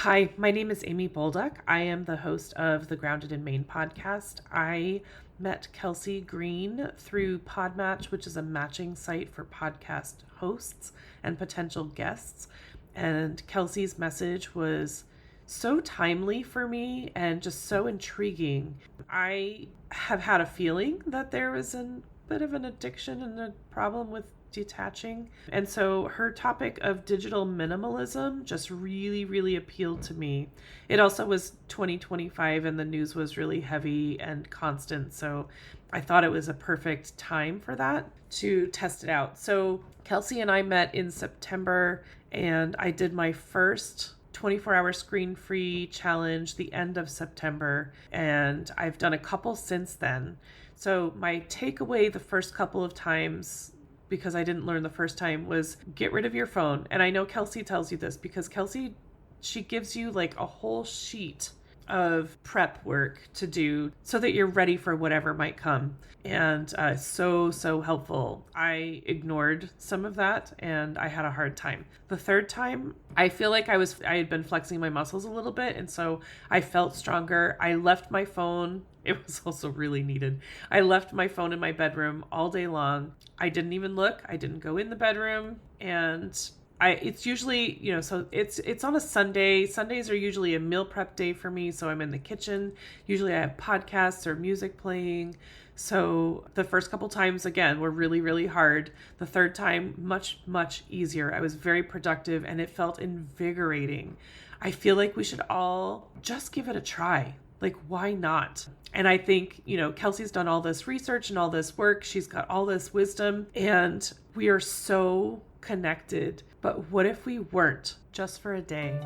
Hi, my name is Amy Bolduck. I am the host of the Grounded in Maine podcast. I met Kelsey Green through Podmatch, which is a matching site for podcast hosts and potential guests. And Kelsey's message was so timely for me and just so intriguing. I have had a feeling that there was a bit of an addiction and a problem with detaching. And so her topic of digital minimalism just really appealed to me. It also was 2025 and the news was really heavy and constant. So I thought it was a perfect time for that to test it out. So Kelsey and I met in September and I did my first 24-hour screen-free challenge the end of September. And I've done a couple since then. So my takeaway the first couple of times, because I didn't learn the first time, was get rid of your phone. And I know Kelsey tells you this because Kelsey, she gives you like a whole sheet of prep work to do so that you're ready for whatever might come. And so helpful. I ignored some of that and I had a hard time. The third time, I feel like I had been flexing my muscles a little bit. And so I felt stronger. I left my phone. It was also really needed. I left my phone in my bedroom all day long. I didn't even look. I didn't go in the bedroom. And it's usually, so it's on a Sunday. Sundays are usually a meal prep day for me. So I'm in the kitchen. Usually I have podcasts or music playing. So the first couple times, again, were really hard. The third time, much easier. I was very productive and it felt invigorating. I feel like we should all just give it a try. Like, why not? And I think, Kelsey's done all this research and all this work. She's got all this wisdom and we are so connected. But what if we weren't just for a day?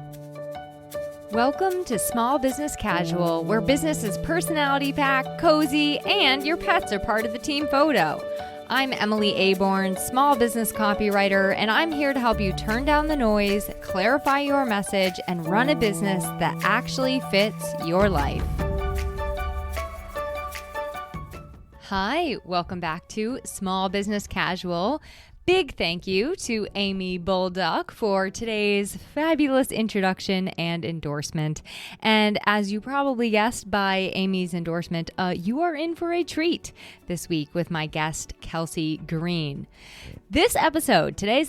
Welcome to Small Business Casual, where business is personality packed, cozy, and your pets are part of the team photo. I'm Emily Aborn, small business copywriter, and I'm here to help you turn down the noise, clarify your message, and run a business that actually fits your life. Hi, welcome back to Small Business Casual. Big thank you to Amy Bolduck for today's fabulous introduction and endorsement. And as you probably guessed by Amy's endorsement, you are in for a treat this week with my guest, Kelsey Green. Today's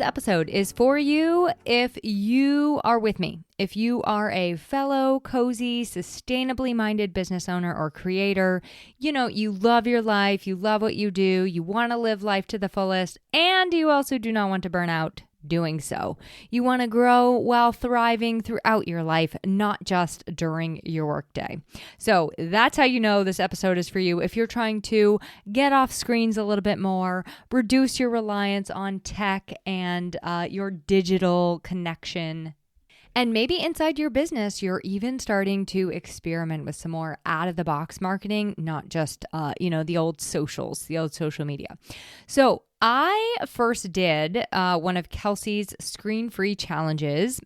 episode is for you if you are with me. If you are a fellow, cozy, sustainably minded business owner or creator, you love your life, you love what you do, you want to live life to the fullest, and you also do not want to burn out doing so. You want to grow while thriving throughout your life, not just during your workday. So that's how you know this episode is for you. If you're trying to get off screens a little bit more, reduce your reliance on tech and your digital connection. And maybe inside your business, you're even starting to experiment with some more out-of-the-box marketing, not just, the old social media. So I first did one of Kelsey's screen-free challenges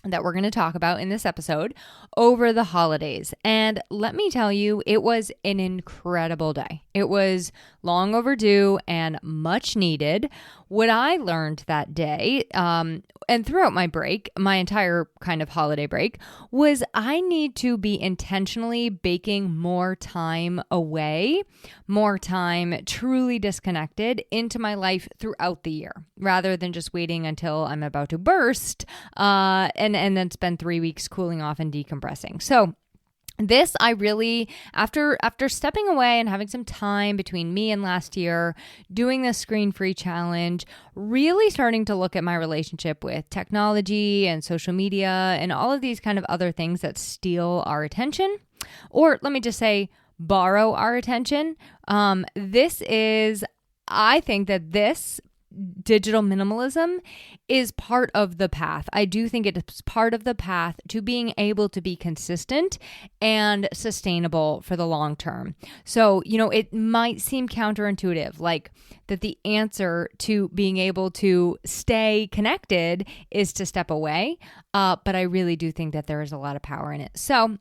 that we're going to talk about in this episode over the holidays. And let me tell you, it was an incredible day. It was long overdue and much needed. What I learned that day, and throughout my entire kind of holiday break, was I need to be intentionally baking more time away, more time truly disconnected into my life throughout the year, rather than just waiting until I'm about to burst and then spend 3 weeks cooling off and decompressing. So this, I really, after stepping away and having some time between me and last year, doing this screen-free challenge, really starting to look at my relationship with technology and social media and all of these kind of other things that steal our attention, or let me just say, borrow our attention. I think that this digital minimalism is part of the path. I do think it's part of the path to being able to be consistent and sustainable for the long term. So, it might seem counterintuitive, like that the answer to being able to stay connected is to step away. But I really do think that there is a lot of power in it. So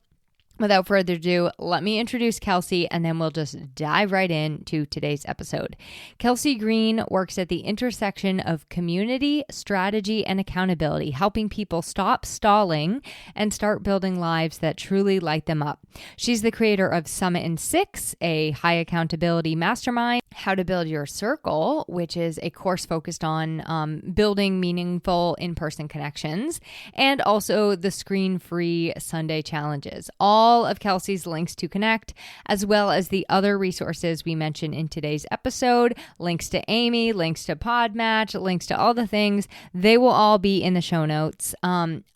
Without further ado, let me introduce Kelsey and then we'll just dive right into today's episode. Kelsey Green works at the intersection of community, strategy, and accountability, helping people stop stalling and start building lives that truly light them up. She's the creator of Summit in 6, a high accountability mastermind, How to Build Your Circle, which is a course focused on building meaningful in-person connections, and also the Screen-Free Sunday Challenges. All of Kelsey's links to connect, as well as the other resources we mentioned in today's episode, links to Amy, links to Podmatch, links to all the things, they will all be in the show notes.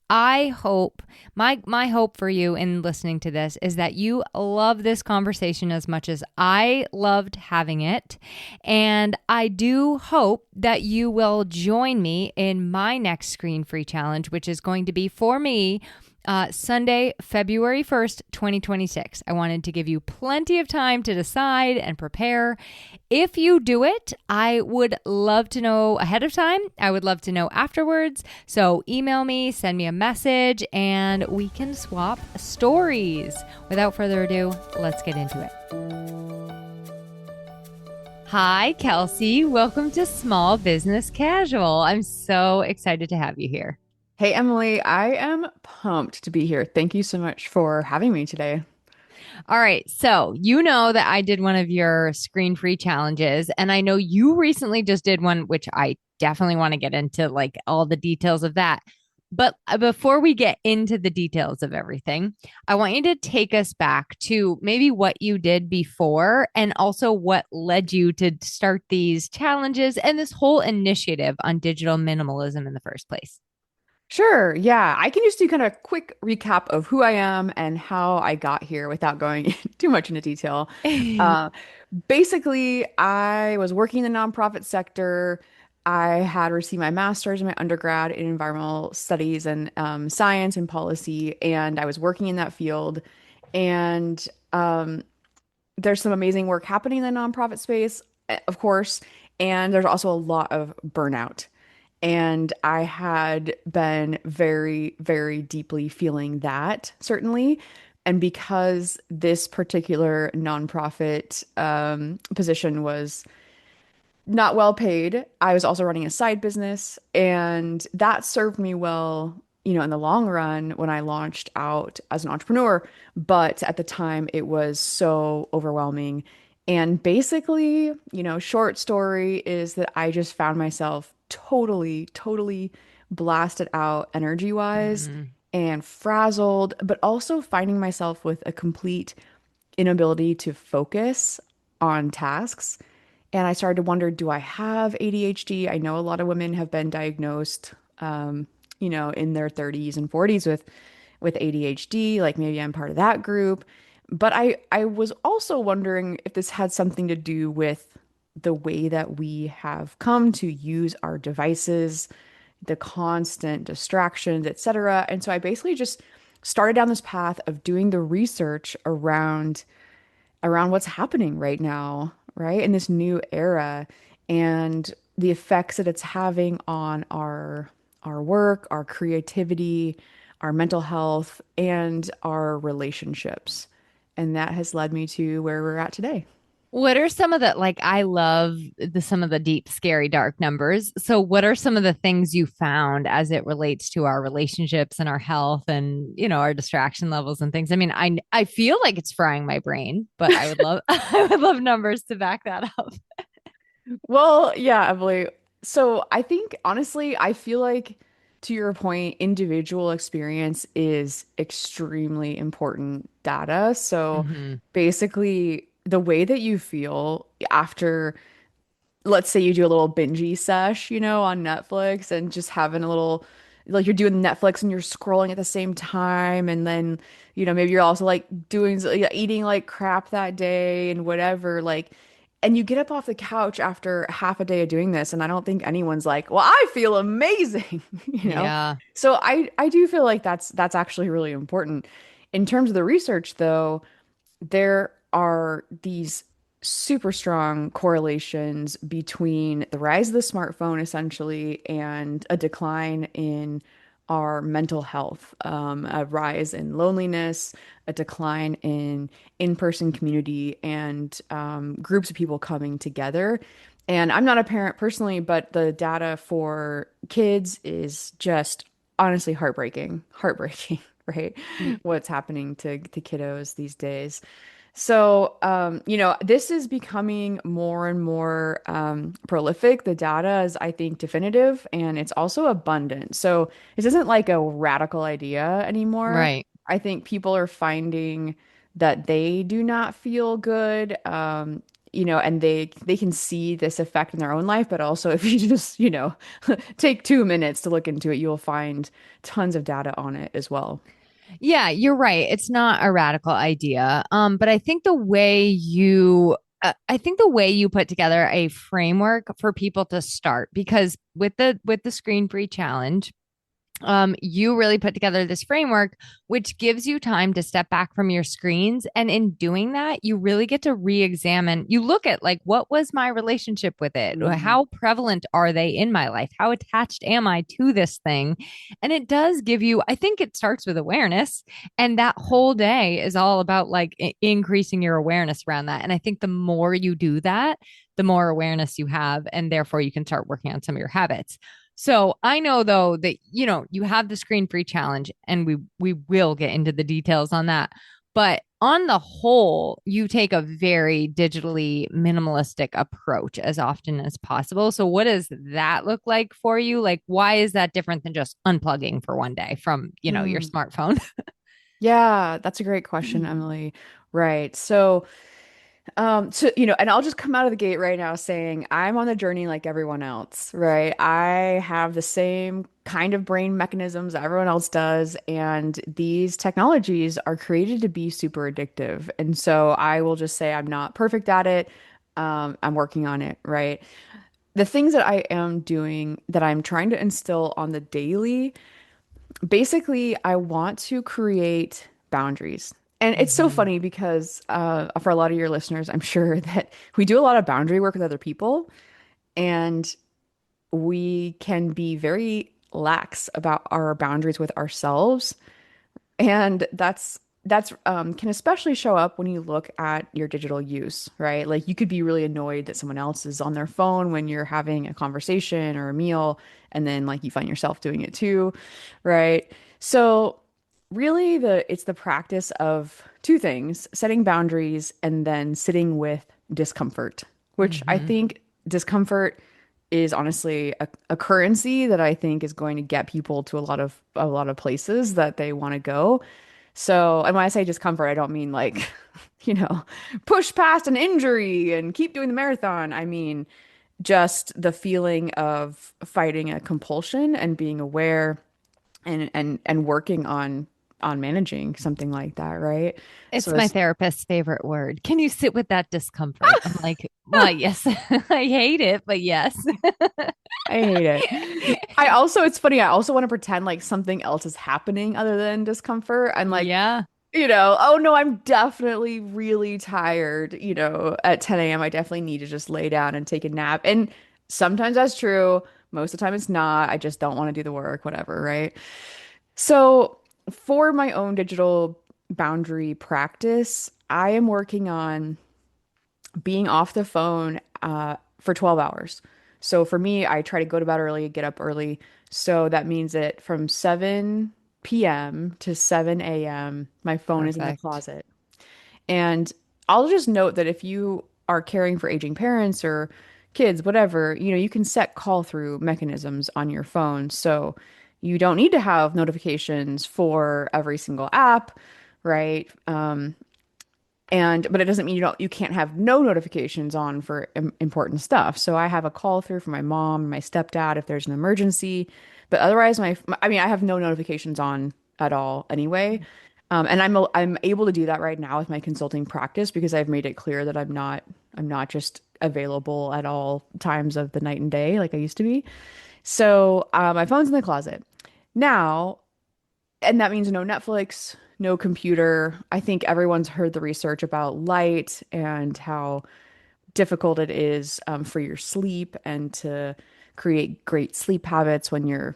I hope, my hope for you in listening to this is that you love this conversation as much as I loved having it. And I do hope that you will join me in my next Screen-Free Challenge, which is going to be for me Sunday, February 1st, 2026. I wanted to give you plenty of time to decide and prepare. If you do it, I would love to know ahead of time. I would love to know afterwards. So email me, send me a message, and we can swap stories. Without further ado, let's get into it. Hi, Kelsey. Welcome to Small Business Casual. I'm so excited to have you here. Hey, Emily, I am pumped to be here. Thank you so much for having me today. All right. So, you know that I did one of your Screen-Free challenges, and I know you recently just did one, which I definitely want to get into like all the details of that. But before we get into the details of everything, I want you to take us back to maybe what you did before and also what led you to start these challenges and this whole initiative on digital minimalism in the first place. Sure. Yeah, I can just do kind of a quick recap of who I am and how I got here without going too much into detail. Uh, Basically, I was working in the nonprofit sector. I had received my master's and my undergrad in environmental studies and science and policy, and I was working in that field. And there's some amazing work happening in the nonprofit space, of course, and there's also a lot of burnout. And I had been very, very deeply feeling that, certainly. And because this particular nonprofit position was not well paid, I was also running a side business. And that served me well, in the long run when I launched out as an entrepreneur. But at the time, it was so overwhelming. And basically, short story is that I just found myself totally, totally blasted out energy wise Mhm. and frazzled, but also finding myself with a complete inability to focus on tasks. And I started to wonder, do I have ADHD? I know a lot of women have been diagnosed, in their 30s and 40s with ADHD. Like maybe I'm part of that group. But I was also wondering if this had something to do with the way that we have come to use our devices, the constant distractions, etc. And so I basically just started down this path of doing the research around what's happening right now, right? In this new era and the effects that it's having on our work, our creativity, our mental health, and our relationships. And that has led me to where we're at today. What are some of the like I love some of the deep, scary, dark numbers. So what are some of the things you found as it relates to our relationships and our health and our distraction levels and things? I mean, I feel like it's frying my brain, but I would love I would love numbers to back that up. Well, yeah, Emily. So I think honestly, I feel like to your point, individual experience is extremely important data. So Hmm. basically, the way that you feel after, let's say you do a little bingey sesh, on Netflix and just having a little, like you're doing Netflix and you're scrolling at the same time. And then, maybe you're also like eating like crap that day and whatever. Like, and you get up off the couch after half a day of doing this. And I don't think anyone's like, well, I feel amazing, you know? Yeah. So I do feel like that's actually really important. In terms of the research, though, there are these super strong correlations between the rise of the smartphone essentially and a decline in our mental health, a rise in loneliness, a decline in in-person community, and groups of people coming together. And I'm not a parent personally, but the data for kids is just honestly heartbreaking, heartbreaking, right? What's happening to kiddos these days. So, this is becoming more and more prolific. The data is, I think, definitive and it's also abundant. So, this isn't like a radical idea anymore. Right. I think people are finding that they do not feel good, and they can see this effect in their own life. But also, if you just, take 2 minutes to look into it, you'll find tons of data on it as well. Yeah, you're right. It's not a radical idea. But I think the way you put together a framework for people to start, because with the screen free challenge, you really put together this framework, which gives you time to step back from your screens. And in doing that, you really get to re-examine. You look at like, what was my relationship with it? Mm. How prevalent are they in my life? How attached am I to this thing? And it does give you, I think it starts with awareness. And that whole day is all about like increasing your awareness around that. And I think the more you do that, the more awareness you have, and therefore you can start working on some of your habits. So I know though that you have the screen free challenge and we will get into the details on that. But on the whole, you take a very digitally minimalistic approach as often as possible. So what does that look like for you? Like why is that different than just unplugging for one day from, your Mm. smartphone? Yeah, that's a great question, Emily. Right. And I'll just come out of the gate right now saying I'm on the journey like everyone else, right? I have the same kind of brain mechanisms that everyone else does, and these technologies are created to be super addictive. And so I will just say I'm not perfect at it. I'm working on it, right? The things that I am doing that I'm trying to instill on the daily. Basically, I want to create boundaries. And it's so Mm-hmm. funny because for a lot of your listeners, I'm sure that we do a lot of boundary work with other people and we can be very lax about our boundaries with ourselves. And that's can especially show up when you look at your digital use, right? Like you could be really annoyed that someone else is on their phone when you're having a conversation or a meal, and then like you find yourself doing it too, right? So really it's the practice of two things, setting boundaries and then sitting with discomfort, which I Mm-hmm. think discomfort is honestly a currency that I think is going to get people to a lot of places that they want to go. So, and when I say discomfort, I don't mean like, you know, push past an injury and keep doing the marathon. I mean just the feeling of fighting a compulsion and being aware and working on managing something like that, right? So It's my it's therapist's favorite word. Can you sit with that discomfort? I'm like, well, yes, I hate it, but yes. I hate it. It's funny. I also want to pretend like something else is happening other than discomfort. I'm like, Yeah. oh no, I'm definitely really tired. At 10 a.m., I definitely need to just lay down and take a nap. And sometimes that's true. Most of the time it's not. I just don't want to do the work, whatever, right? So, for my own digital boundary practice, I am working on being off the phone for 12 hours. So for me, I try to go to bed early, get up early. So that means that from 7 p.m. to 7 a.m., my phone is in the Perfect. closet. And I'll just note that if you are caring for aging parents or kids, whatever, you can set call through mechanisms on your phone. So you don't need to have notifications for every single app, right? But it doesn't mean you can't have no notifications on for important stuff. So I have a call through from my mom, my stepdad if there's an emergency, but otherwise I mean I have no notifications on at all anyway. And I'm able to do that right now with my consulting practice because I've made it clear that I'm not just available at all times of the night and day like I used to be. So my phone's in the closet. Now, and that means no Netflix, no computer. I think everyone's heard the research about light and how difficult it is for your sleep and to create great sleep habits when you're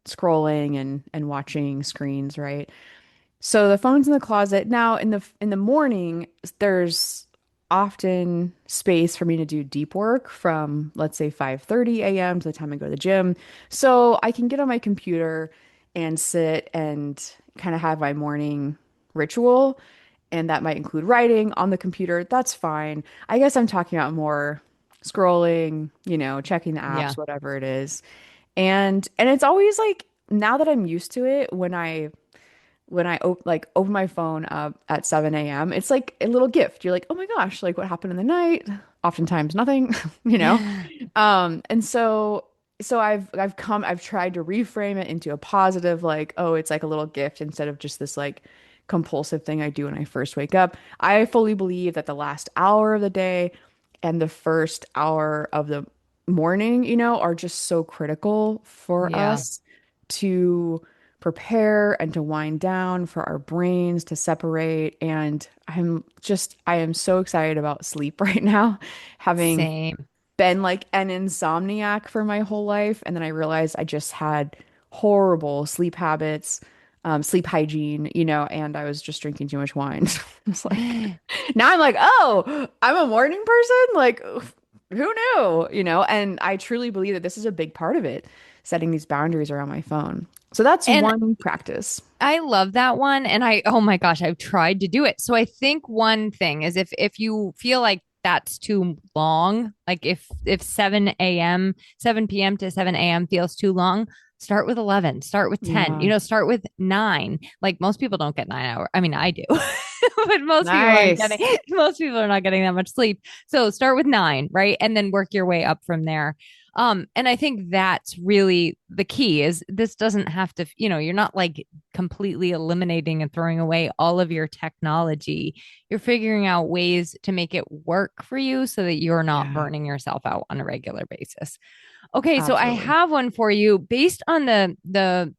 scrolling and watching screens, right? So the phone's in the closet. Now in the morning, there's often space for me to do deep work from let's say 5:30 a.m. to the time I go to the gym. So I can get on my computer and sit and kind of have my morning ritual. And that might include writing on the computer. That's fine. I guess I'm talking about more scrolling, checking the Yeah. apps, whatever it is. And it's always like now that I'm used to it, when I open my phone up at 7 a.m., it's like a little gift. You're like, oh my gosh, like what happened in the night? Oftentimes nothing, you know? And so I've tried to reframe it into a positive, like, oh, it's like a little gift instead of just this like compulsive thing I do when I first wake up. I fully believe that the last hour of the day and the first hour of the morning, are just so critical for Yeah. us to prepare and to wind down, for our brains to separate. And I am so excited about sleep right now, having Same. been like an insomniac for my whole life. And then I realized I just had horrible sleep habits, sleep hygiene, and I was just drinking too much wine. It's like, now I'm like, oh, I'm a morning person? Like, who knew? And I truly believe that this is a big part of it, setting these boundaries around my phone. So that's And one practice. I love that one. And oh my gosh, I've tried to do it. So I think one thing is if you feel like that's too long, like if 7 a.m., 7 p.m. to 7 a.m. feels too long, start with 11, start with 10, Yeah. start with 9. Like most people don't get 9 hours. I mean, I do. But Nice. most people are not getting that much sleep. So start with 9, right? And then work your way up from there. And I think that's really the key is this doesn't have to, you're not like completely eliminating and throwing away all of your technology. You're figuring out ways to make it work for you so that you're not Yeah, burning yourself out on a regular basis. Okay, so I absolutely. have one for you based on the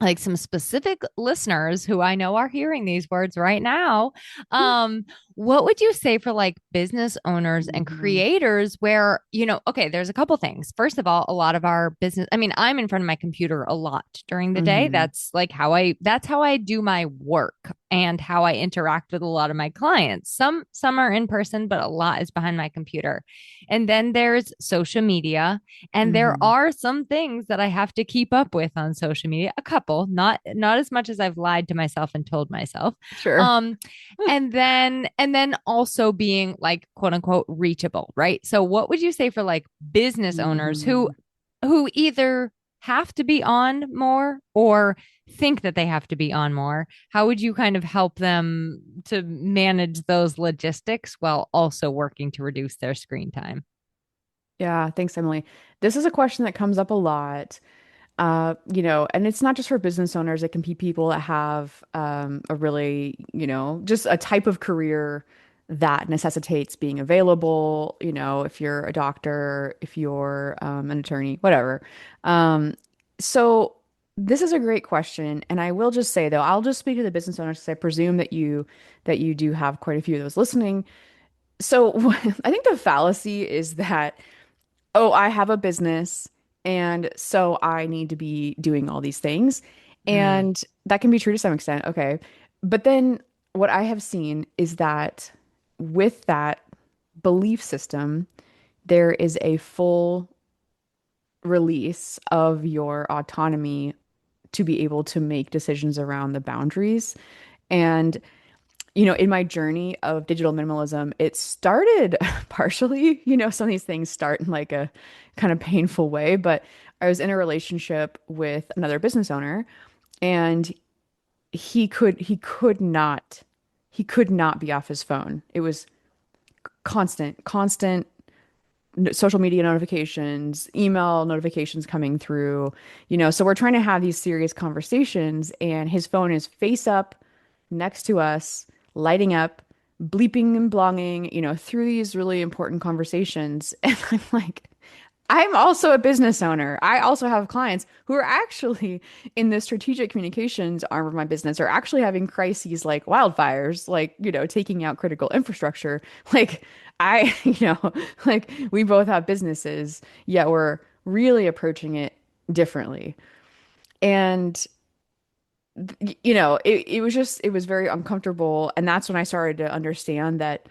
like some specific listeners who I know are hearing these words right now. Um, what would you say for like business owners and Mhm. creators where, okay, there's a couple things. First of all, a lot of our business, I mean, I'm in front of my computer a lot during the day. Mhm. That's how I do my work and how I interact with a lot of my clients. Some are in person, but a lot is behind my computer. And then there's social media, and there Mhm. are some things that I have to keep up with on social media, a couple, not as much as I've lied to myself and told myself. Sure. Um, and then also being like quote unquote reachable, right? So what would you say for like business owners who Mhm. either have to be on more or think that they have to be on more? How would you kind of help them to manage those logistics while also working to reduce their screen time? Yeah, thanks, Emily. This is a question that comes up a lot. And it's not just for business owners, it can be people that have a really, just a type of career that necessitates being available, if you're a doctor, if you're an attorney, whatever. Um, so this is a great question, and I will just say though, I'll just speak to the business owners because I presume that you do have quite a few of those listening. So I think the fallacy is that oh, I have a business and so I need to be doing all these things. Mm, And that can be true to some extent. Okay. But then what I have seen is that with that belief system, there is a full release of your autonomy to be able to make decisions around the boundaries. And in my journey of digital minimalism, it started partially, some of these things start in like a kind of painful way, but I was in a relationship with another business owner and he could not be off his phone. It was constant social media notifications, email notifications coming through, so we're trying to have these serious conversations and his phone is face up next to us, lighting up, bleeping and blonging, through these really important conversations. And I'm like, I'm also a business owner. I also have clients who are actually in the strategic communications arm of my business are actually having crises like wildfires, like, taking out critical infrastructure. Like I, like we both have businesses, yet we're really approaching it differently. And it was very uncomfortable. And that's when I started to understand that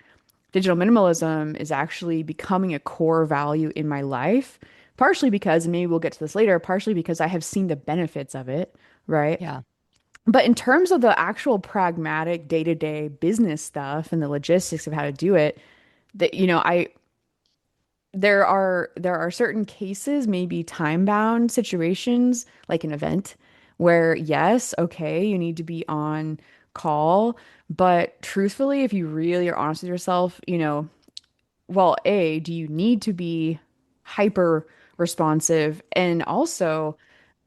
digital minimalism is actually becoming a core value in my life, partially because, and maybe we'll get to this later, partially because I have seen the benefits of it, right? Yeah. But in terms of the actual pragmatic day-to-day business stuff and the logistics of how to do it, that I there are certain cases, maybe time-bound situations, like an event, where yes, okay, you need to be on call, but truthfully, if you really are honest with yourself, well, A, do you need to be hyper responsive? And also,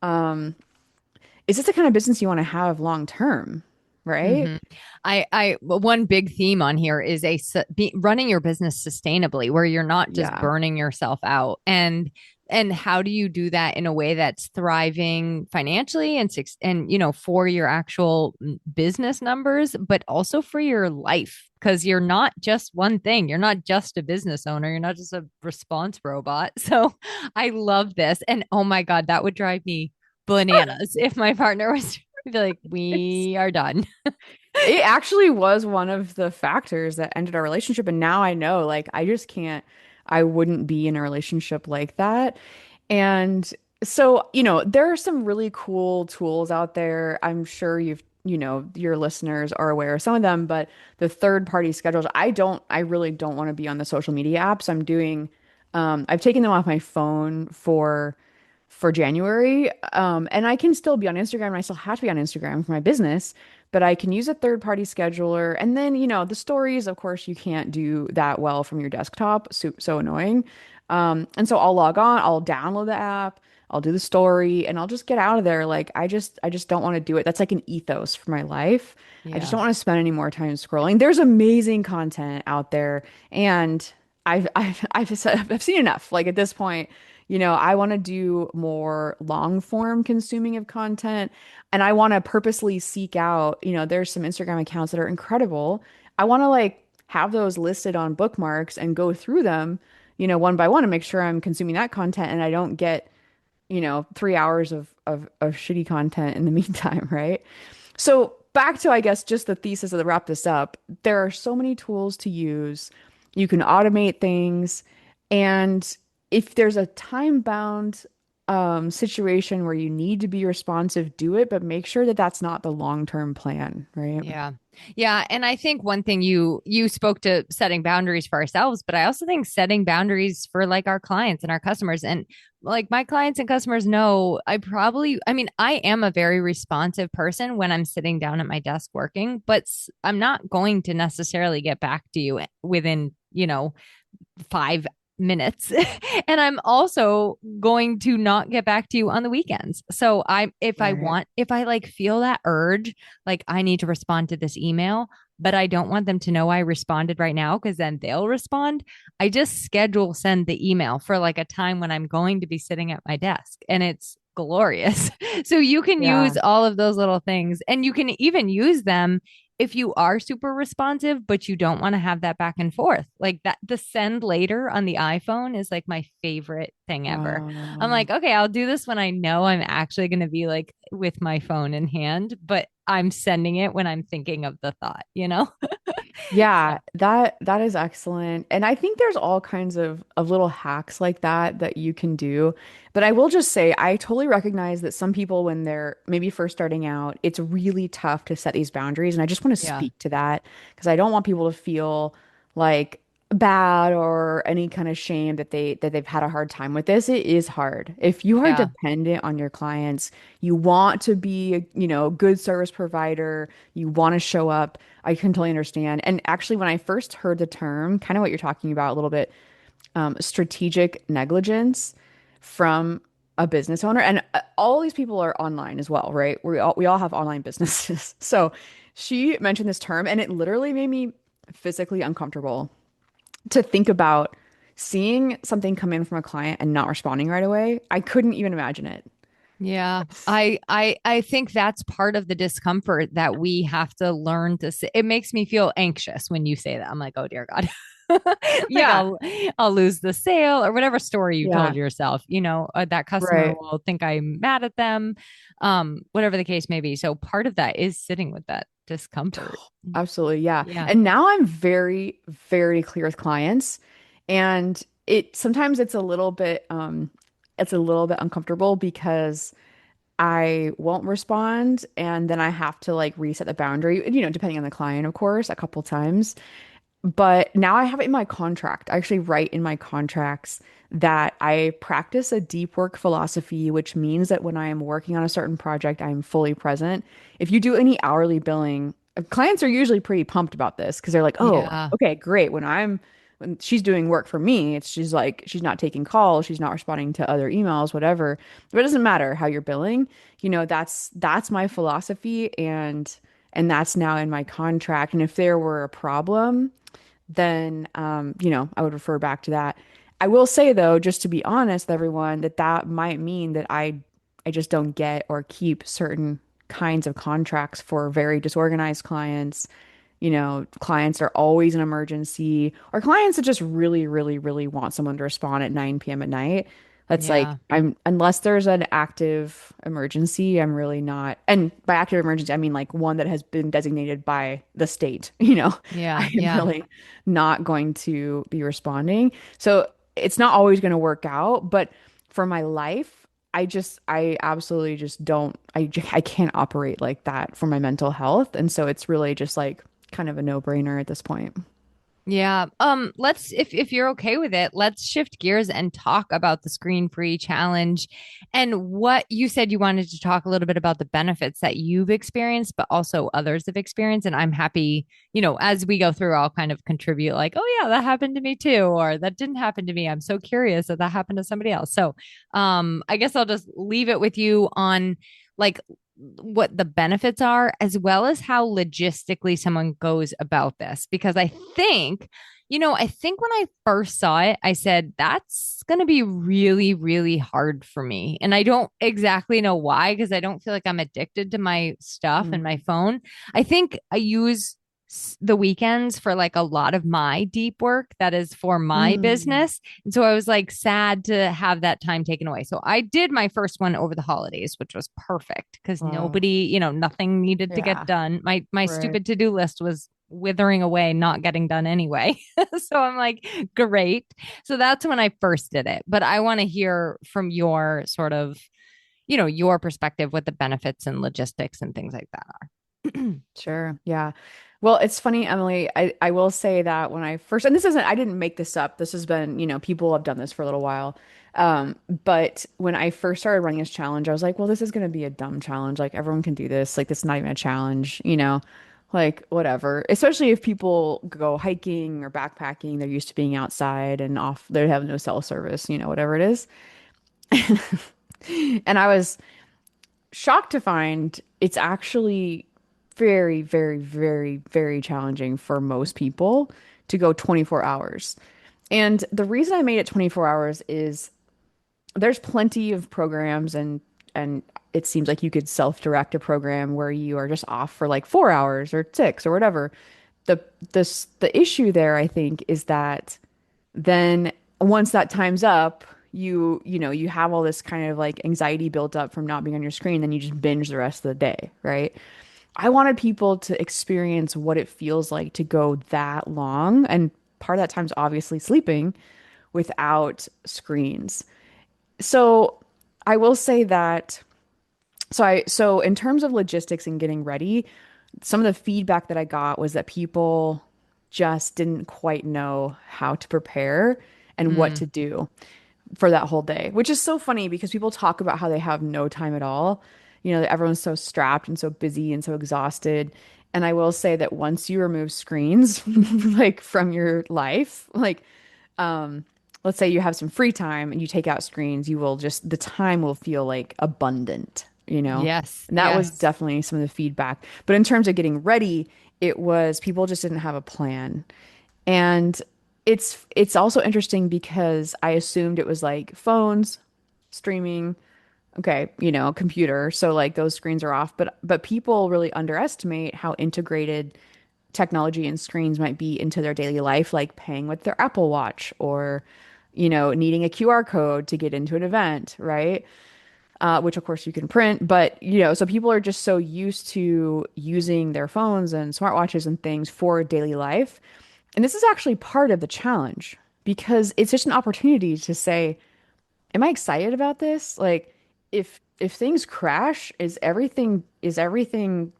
is this the kind of business you want to have long term? Right? hmm one big theme on here is running your business sustainably, where you're not just Yeah. burning yourself out. And how do you do that in a way that's thriving financially and for your actual business numbers, but also for your life? Because you're not just one thing. You're not just a business owner. You're not just a response robot. So I love this. And oh my God, that would drive me bananas if my partner was be like, It's we are done. it actually was one of the factors that ended our relationship. And now I know, like, I just can't, I wouldn't be in a relationship like that. And so, there are some really cool tools out there. I'm sure your listeners are aware of some of them, but the third party schedules, I really don't want to be on the social media apps. I've taken them off my phone for January. And I can still be on Instagram and I still have to be on Instagram for my business, but I can use a third party scheduler. And then, the stories, of course, you can't do that well from your desktop. So annoying. And so I'll log on, I'll download the app, I'll do the story, and I'll just get out of there. Like I just don't want to do it. That's like an ethos for my life. I just Yeah. don't want to spend any more time scrolling. There's amazing content out there, and I've seen enough. Like at this point, I want to do more long form consuming of content, and I want to purposely seek out, there's some Instagram accounts that are incredible. I want to like have those listed on bookmarks and go through them, one by one and make sure I'm consuming that content and I don't get, 3 hours of shitty content in the meantime, right? So back to, I guess, just the thesis of the wrap this up. There are so many tools to use. You can automate things. And if there's a time-bound situation where you need to be responsive, do it, but make sure that that's not the long-term plan, right? Yeah. Yeah, and I think one thing you spoke to setting boundaries for ourselves, but I also think setting boundaries for like our clients and our customers, and like my clients and customers know I mean, I am a very responsive person when I'm sitting down at my desk working, but I'm not going to necessarily get back to you within, 5 minutes. And I'm also going to not get back to you on the weekends. So Right. if I like feel that urge, like I need to respond to this email, but I don't want them to know I responded right now because then they'll respond. I just send the email for like a time when I'm going to be sitting at my desk, and it's glorious. So you can use Yeah. all of those little things, and you can even use them if you are super responsive, but you don't want to have that back and forth. Like that, the send later on the iPhone is like my favorite thing ever. I'm Um, like, okay, I'll do this when I know I'm actually going to be like with my phone in hand, but I'm sending it when I'm thinking of the thought? So, Yeah, that is excellent. And I think there's all kinds of little hacks like that you can do. But I will just say I totally recognize that some people when they're maybe first starting out, it's really tough to set these boundaries. And I just want to yeah, speak to that because I don't want people to feel like bad or any kind of shame that they've had a hard time with this. It is hard. If you are yeah, dependent on your clients, you want to be a, good service provider, you want to show up. I can totally understand. And actually, when I first heard the term, kind of what you're talking about a little bit, strategic negligence from a business owner, and all these people are online as well, right? We all have online businesses. So she mentioned this term, and it literally made me physically uncomfortable to think about seeing something come in from a client and not responding right away. I couldn't even imagine it. yeah. I think that's part of the discomfort that we have to learn to say. It makes me feel anxious when you say that. I'm like, oh dear God. Like Yeah. I'll lose the sale or whatever story you told Yeah. yourself, that customer Right. will think I'm mad at them, whatever the case may be. So part of that is sitting with that discomfort. Absolutely. Yeah. Yeah. And now I'm very, very clear with clients. And it sometimes it's a little bit uncomfortable because I won't respond and then I have to like reset the boundary, depending on the client, of course, a couple times. But now I have it in my contract. I actually write in my contracts that I practice a deep work philosophy, which means that when I am working on a certain project, I'm fully present. If you do any hourly billing, clients are usually pretty pumped about this because they're like, "Oh, Yeah. okay, great. When she's doing work for me, she's like she's not taking calls, she's not responding to other emails, whatever." But it doesn't matter how you're billing. That's my philosophy and that's now in my contract. And if there were a problem, then I would refer back to that. I will say though, just to be honest with everyone, that might mean that I just don't get or keep certain kinds of contracts for very disorganized clients. Clients are always an emergency, or clients that just really, really, really want someone to respond at 9 p.m. at night. That's like Yeah. unless there's an active emergency, I'm really not. And by active emergency, I mean like one that has been designated by the state, Yeah. I am Yeah. really not going to be responding. So it's not always going to work out, but for my life, I absolutely just don't, I can't operate like that for my mental health. And so it's really just like kind of a no-brainer at this point. Yeah. Let's if you're okay with it, let's shift gears and talk about the screen-free challenge and what you said you wanted to talk a little bit about the benefits that you've experienced, but also others have experienced. And I'm happy, as we go through, I'll kind of contribute like, oh yeah, that happened to me too, or that didn't happen to me. I'm so curious that that happened to somebody else. So I guess I'll just leave it with you on like what the benefits are, as well as how logistically someone goes about this. Because I think when I first saw it, I said, that's going to be really, really hard for me. And I don't exactly know why, because I don't feel like I'm addicted to my stuff and my Mm. phone. I think I use the weekends for like a lot of my deep work that is for my Mm. business. And so I was like sad to have that time taken away. So I did my first one over the holidays, which was perfect because Oh, nothing needed to get yeah. done. My Right. stupid to-do list was withering away, not getting done anyway. So I'm like, great. So that's when I first did it. But I want to hear from your sort of, your perspective what the benefits and logistics and things like that are. Sure. Yeah. Well, it's funny, Emily. I will say that when I first, and I didn't make this up. This has been, people have done this for a little while. But when I first started running this challenge, I was like, well, this is going to be a dumb challenge. Like everyone can do this. Like this is not even a challenge, like whatever. Especially if people go hiking or backpacking, they're used to being outside and off, they have no cell service, whatever it is. And I was shocked to find it's actually very, very, very, very challenging for most people to go 24 hours. And the reason I made it 24 hours is there's plenty of programs and it seems like you could self-direct a program where you are just off for like 4 hours or six or whatever. The the issue there, I think, is that then once that time's up, you have all this kind of like anxiety built up from not being on your screen, then you just binge the rest of the day, right? I wanted people to experience what it feels like to go that long, and part of that time is obviously sleeping without screens. So I will say that so in terms of logistics and getting ready, some of the feedback that I got was that people just didn't quite know how to prepare and what Mm, to do for that whole day, which is so funny because people talk about how they have no time at all. That everyone's so strapped and so busy and so exhausted. And I will say that once you remove screens like from your life, like let's say you have some free time and you take out screens, the time will feel like abundant. yes, And that was yes. definitely some of the feedback. But in terms of getting ready, it was people just didn't have a plan. And it's also interesting because I assumed it was like phones, streaming, okay, computer. So like those screens are off, but people really underestimate how integrated technology and screens might be into their daily life, like paying with their Apple Watch or, needing a QR code to get into an event, right? Which of course you can print, but so people are just so used to using their phones and smartwatches and things for daily life. And this is actually part of the challenge because it's just an opportunity to say, am I excited about this? Like if things crash, is everything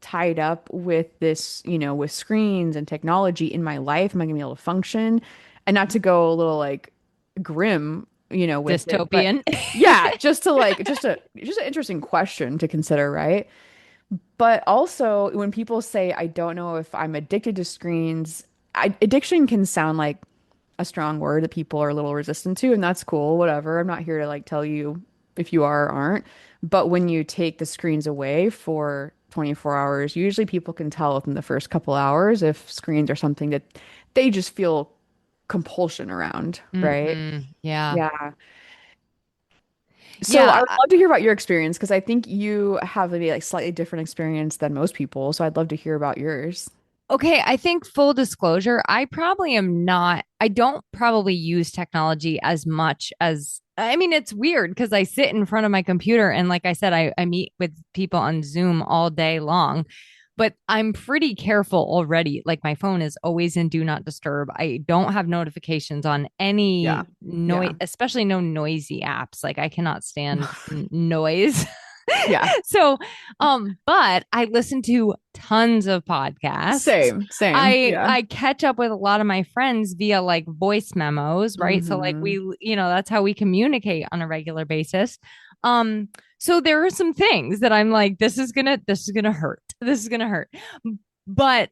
tied up with this, with screens and technology in my life? Am I gonna be able to function? And not to go a little like grim, with it, but Dystopian. yeah, just an interesting question to consider, right? But also when people say, I don't know if I'm addicted to screens, addiction can sound like a strong word that people are a little resistant to, and that's cool, whatever. I'm not here to like tell you if you are or aren't. But when you take the screens away for 24 hours, usually people can tell within the first couple hours if screens are something that they just feel compulsion around, right? Yeah. Yeah. So I Yeah. would love to hear about your experience because I think you have maybe like slightly different experience than most people. So I'd love to hear about yours. Okay, I think full disclosure, I probably am not, I don't probably use technology as much as, I mean, it's weird because I sit in front of my computer and, like I said, I meet with people on Zoom all day long, but I'm pretty careful already. Like my phone is always in do not disturb. I don't have notifications on Yeah. any noise, Yeah. especially no noisy apps. Like I cannot stand noise. Yeah. So, but I listen to tons of podcasts. Same. Same. I Yeah. I catch up with a lot of my friends via like voice memos, right? So like Hmm. we, that's how we communicate on a regular basis. Um, so there are some things that I'm like, this is gonna hurt. This is gonna hurt. But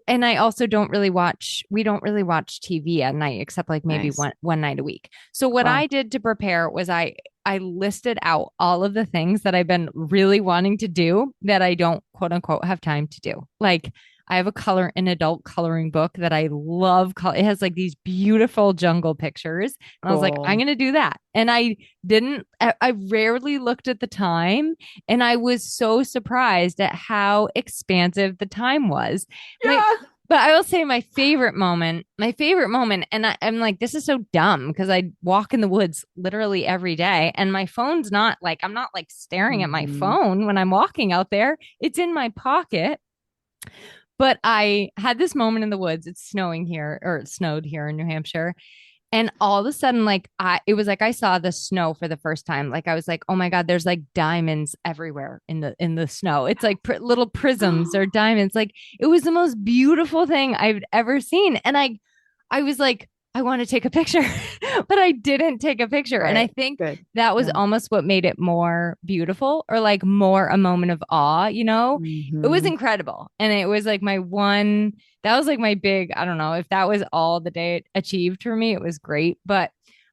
and I also we don't really watch TV at night except like maybe Nice. one night a week. So what Wow. I did to prepare was I listed out all of the things that I've been really wanting to do that I don't quote unquote have time to do. Like I have an adult coloring book that I love. It has like these beautiful jungle pictures. And I was like, I'm Cool. going to do that. And I rarely looked at the time. And I was so surprised at how expansive the time was. My, Yeah. but I will say my favorite moment, and I'm like, this is so dumb because I walk in the woods literally every day, and my phone's not like, I'm not like staring at my Hmm. phone when I'm walking out there. It's in my pocket. But I had this moment in the woods. It's snowing here, or it snowed here in New Hampshire. And all of a sudden, like it was like I saw the snow for the first time. Like I was like, oh my God, there's like diamonds everywhere in the snow. It's like little prisms or diamonds. Like it was the most beautiful thing I've ever seen. And I was like, I want to take a picture, but I didn't take a picture. And I Right. think Good. that was Yeah. almost what made it more beautiful or like more a moment of awe, you know? It was Hmm. incredible. And it was like that was like my big, I don't know if that was all the day achieved for me. It was great. But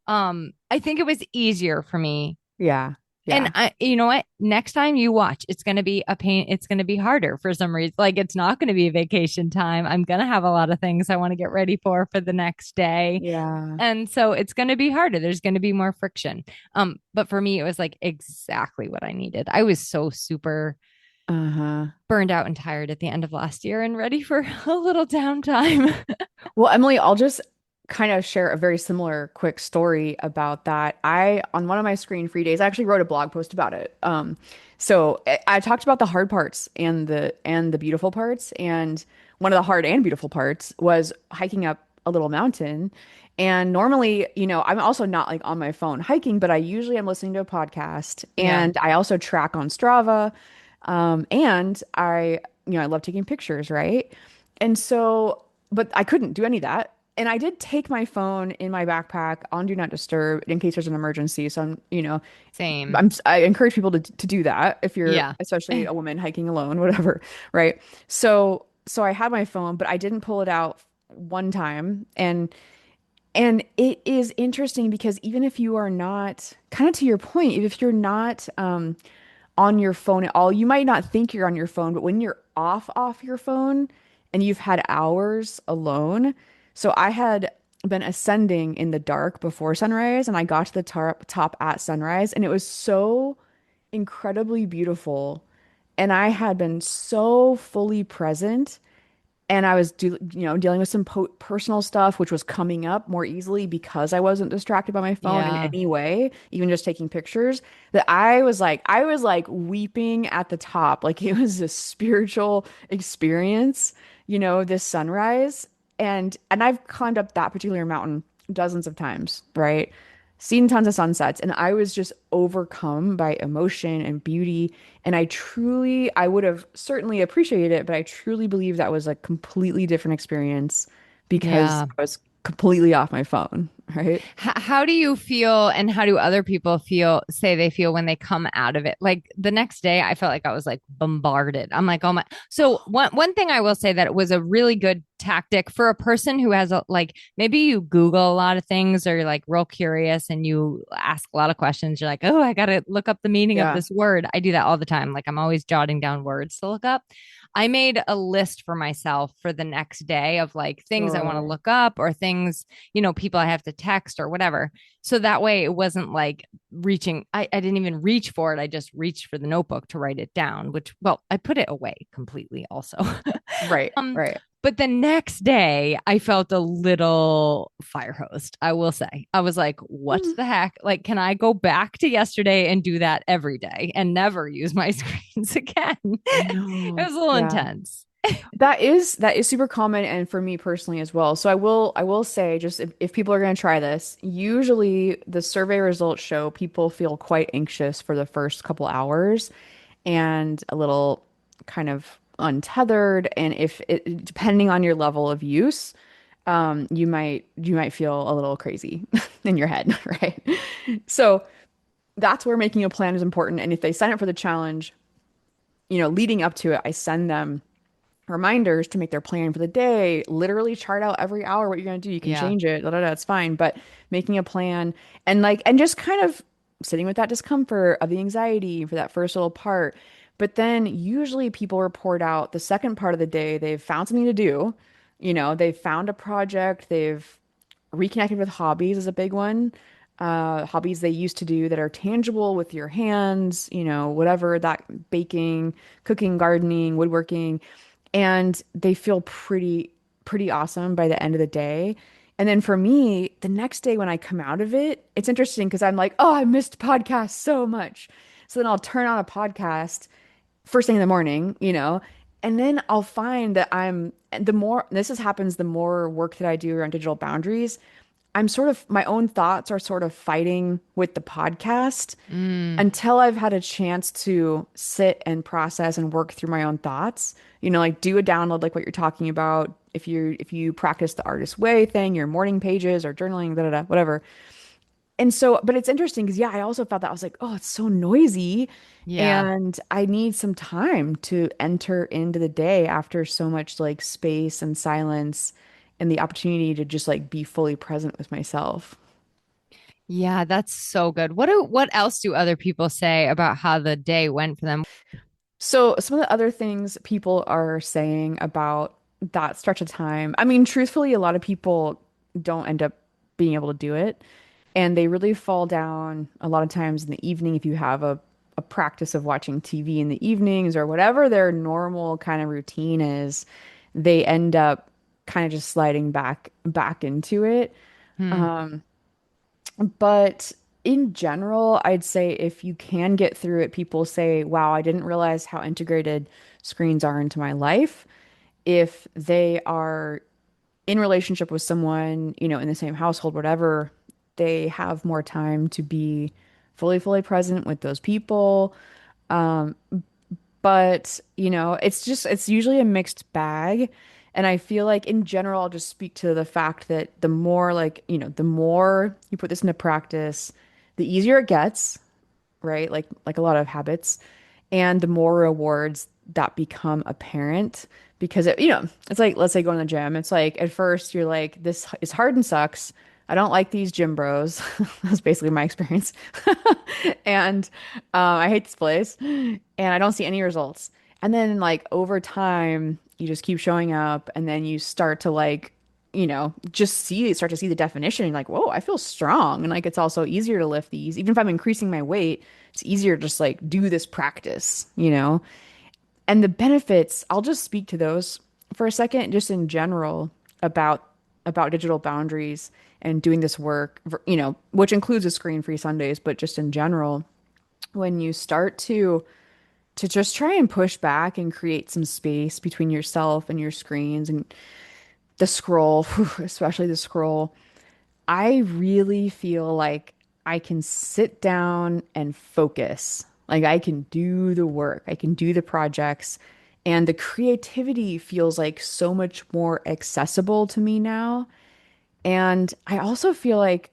I think it was easier for me. Yeah. And Yeah. you know what? Next time you watch, it's going to be a pain. It's going to be harder for some reason. Like it's not going to be vacation time. I'm going to have a lot of things I want to get ready for the next day. Yeah. And so it's going to be harder. There's going to be more friction. But for me, it was like exactly what I needed. I was so super Uh-huh. burned out and tired at the end of last year and ready for a little downtime. Well, Emily, I'll just kind of share a very similar quick story about that. On one of my screen-free days, I actually wrote a blog post about it. So I talked about the hard parts and the beautiful parts, and one of the hard and beautiful parts was hiking up a little mountain. And normally, I'm also not like on my phone hiking, but I usually am listening to a podcast, Yeah. and I also track on Strava. And I love taking pictures, right? And so, but I couldn't do any of that. And I did take my phone in my backpack on Do Not Disturb in case there's an emergency. So Same. I encourage people to do that if you're Yeah. especially a woman hiking alone, whatever, right? So I had my phone, but I didn't pull it out one time. And it is interesting because even if you are not, kind of to your point, if you're not on your phone at all. You might not think you're on your phone, but when you're off your phone and you've had hours alone. So I had been ascending in the dark before sunrise and I got to the top at sunrise and it was so incredibly beautiful. And I had been so fully present and I was dealing with some personal stuff, which was coming up more easily because I wasn't distracted by my phone in Yeah. any way, even just taking pictures, that I was like weeping at the top. Like it was a spiritual experience, this sunrise. And I've climbed up that particular mountain dozens of times, right? Seen tons of sunsets, and I was just overcome by emotion and beauty. And I would have certainly appreciated it, but I truly believe that was a completely different experience because Yeah. I was completely off my phone, right? How do you feel and how do other people say they feel when they come out of it? Like the next day, I felt like I was like bombarded. I'm like, oh my. So one thing I will say that it was a really good tactic for a person who has like, maybe you Google a lot of things or you're like real curious and you ask a lot of questions. You're like, oh, I got to look up the meaning of Yeah. this word. I do that all the time. Like I'm always jotting down words to look up. I made a list for myself for the next day of like things I want to Totally. look up or things, people I have to text or whatever. So that way it wasn't like I didn't even reach for it. I just reached for the notebook to write it down, which, well, I put it away completely also. Right, um, right. but the next day I felt a little fire hosed, I will say. I was like, what Mm. the heck? Like, can I go back to yesterday and do that every day and never use my screens again? I It know. was a little Yeah. intense. That is super common, and for me personally as well. So I will say, just if people are going to try this, usually the survey results show people feel quite anxious for the first couple hours and a little kind of untethered. And if it, depending on your level of use, you might feel a little crazy in your head, right? So that's where making a plan is important. And if they sign up for the challenge, leading up to it, I send them reminders to make their plan for the day, literally chart out every hour what you're going to do. You can Yeah. change it, it's fine. But making a plan and just kind of sitting with that discomfort of the anxiety for that first little part. But then usually people report out the second part of the day, they've found something to do. They've found a project, they've reconnected with hobbies is a big one. Hobbies they used to do that are tangible with your hands, whatever that baking, cooking, gardening, woodworking, and they feel pretty awesome by the end of the day. And then for me, the next day when I come out of it, it's interesting because I'm like, oh, I missed podcasts so much. So then I'll turn on a podcast first thing in the morning, and then I'll find that the more this happens, the more work that I do around digital boundaries, I'm sort of my own thoughts are sort of fighting with the podcast Mm, until I've had a chance to sit and process and work through my own thoughts. Like do a download like what you're talking about. If you practice the artist way thing, your morning pages or journaling, da da da, whatever. And so, but it's interesting because yeah, I also felt that I was like, oh, it's so noisy. yeah. And I need some time to enter into the day after so much like space and silence and the opportunity to just like be fully present with myself. Yeah, that's so good. What else do other people say about how the day went for them? So, some of the other things people are saying about that stretch of time, I mean, truthfully, a lot of people don't end up being able to do it. And they really fall down a lot of times in the evening if you have a practice of watching TV in the evenings or whatever their normal kind of routine is, they end up kind of just sliding back into it. Hmm. Um, but in general, I'd say if you can get through it, people say, wow, I didn't realize how integrated screens are into my life. If they are in relationship with someone, in the same household, whatever, they have more time to be fully present with those people. Um, but, it's usually a mixed bag. And I feel like in general, I'll just speak to the fact that the more like, the more you put this into practice, the easier it gets, right? Like a lot of habits, and the more rewards that become apparent because it's like let's say going to the gym. It's like at first you're like, this is hard and sucks. I don't like these gym bros. That's basically my experience. And I hate this place and I don't see any results. And then like over time, you just keep showing up and then you start to like, just start to see the definition and like, whoa, I feel strong. And like it's also easier to lift these. Even if I'm increasing my weight, it's easier to just like do this practice. And the benefits, I'll just speak to those for a second, just in general, about digital boundaries and doing this work, which includes the screen-free Sundays, but just in general, when you start to just try and push back and create some space between yourself and your screens and the scroll, especially the scroll, I really feel like I can sit down and focus. Like I can do the work, I can do the projects, and the creativity feels like so much more accessible to me now. And I also feel like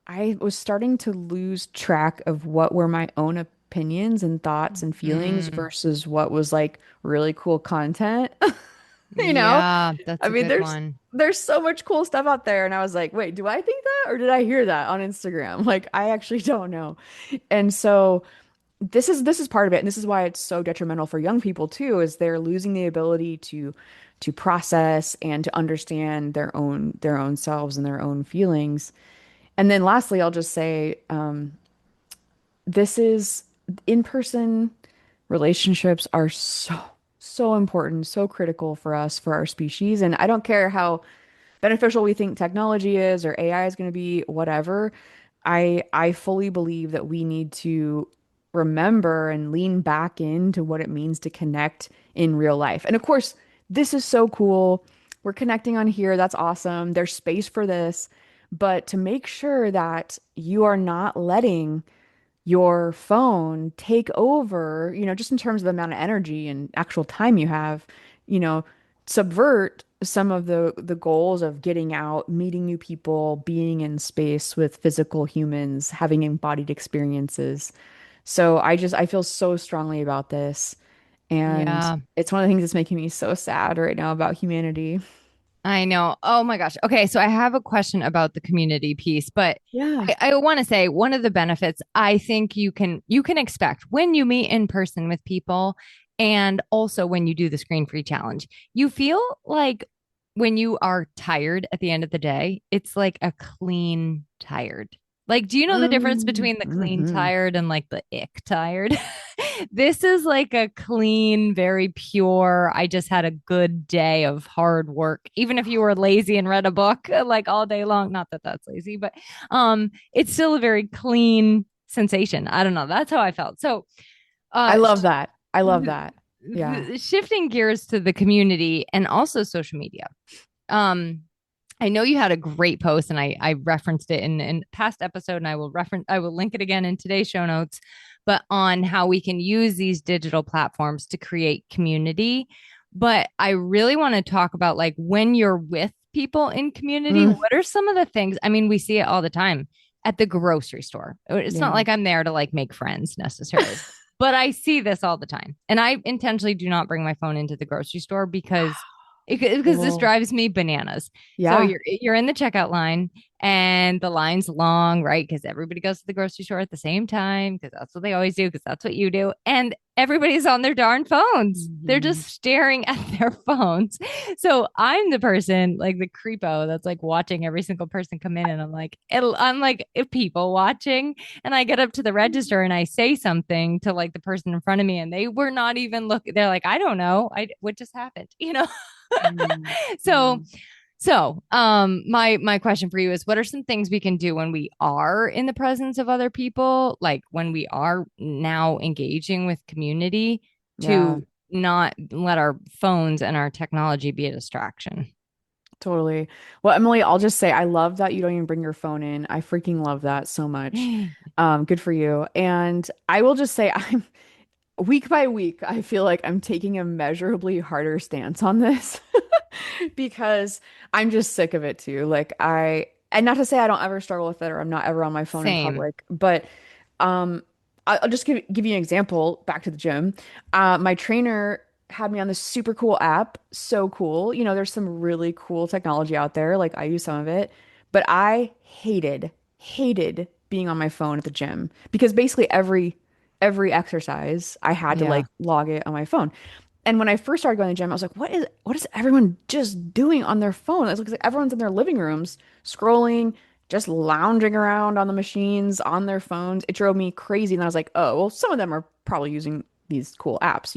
I was starting to lose track of what were my own opinions and thoughts and feelings Mm, versus what was like really cool content. You know? yeah, that's I a mean, good there's one. there's so much cool stuff out there, and I was like, wait, do I think that or did I hear that on Instagram? Like, I actually don't know. And so this is part of it, and this is why it's so detrimental for young people too, is they're losing the ability to process and to understand their own selves and their own feelings. And then lastly, I'll just say, this is in-person relationships are so important, so critical for us, for our species. And I don't care how beneficial we think technology is or AI is going to be, whatever. I fully believe that we need to remember and lean back into what it means to connect in real life. And of course, this is so cool. We're connecting on here. That's awesome. There's space for this. But to make sure that you are not letting your phone take over, just in terms of the amount of energy and actual time you have, you know, subvert some of the goals of getting out, meeting new people, being in space with physical humans, having embodied experiences. So I feel so strongly about this. And Yeah. it's one of the things that's making me so sad right now about humanity. I know. Oh my gosh. Okay, so I have a question about the community piece, but Yeah. I want to say one of the benefits I think you can expect when you meet in person with people, and also when you do the screen free challenge, you feel like when you are tired at the end of the day, it's like a clean tired. Like, do you know the difference between the clean Mm-hmm. tired and like the ick tired? This is like a clean, very pure. I just had a good day of hard work. Even if you were lazy and read a book like all day long, not that that's lazy, but it's still a very clean sensation. I don't know. That's how I felt. So, I uh, love that. I love that. Yeah. shifting gears to the community and also social media. Um, I know you had a great post, and I referenced it in past episode, and I will link it again in today's show notes, but on how we can use these digital platforms to create community. But I really want to talk about like when you're with people in community, Mm, what are some of the things? I mean, we see it all the time at the grocery store. It's not yeah. like I'm there to like make friends necessarily. But I see this all the time. And I intentionally do not bring my phone into the grocery store because this Cool. drives me bananas. So Yeah. you're in the checkout line and the line's long, right? Because everybody goes to the grocery store at the same time because that's what they always do because that's what you do. And everybody's on their darn phones. They're Mhm. just staring at their phones. So I'm the person like the creepo that's like watching every single person come in, and I'm like if people watching, and I get up to the register and I say something to like the person in front of me, and they were not even looking. They're like, I don't know, what just happened, you know. Mm, So, mm. my question for you is, what are some things we can do when we are in the presence of other people, like when we are now engaging with community, Yeah, to not let our phones and our technology be a distraction? totally. Well, Emily, I'll just say I love that you don't even bring your phone in. I freaking love that so much. Good for you. And I will just say I'm week by week, I feel like I'm taking a measurably harder stance on this because I'm just sick of it too. And not to say I don't ever struggle with it or I'm not ever on my phone in Same. public, but um, I'll just give you an example back to the gym. My trainer had me on this super cool app. So cool. There's some really cool technology out there. Like I use some of it, but I hated being on my phone at the gym because basically every exercise I had to Yeah. like log it on my phone. And when I first started going to the gym, I was like, what is everyone just doing on their phone? It looks like everyone's in their living rooms scrolling, just lounging around on the machines on their phones. It drove me crazy. And I was like, oh, well, some of them are probably using these cool apps,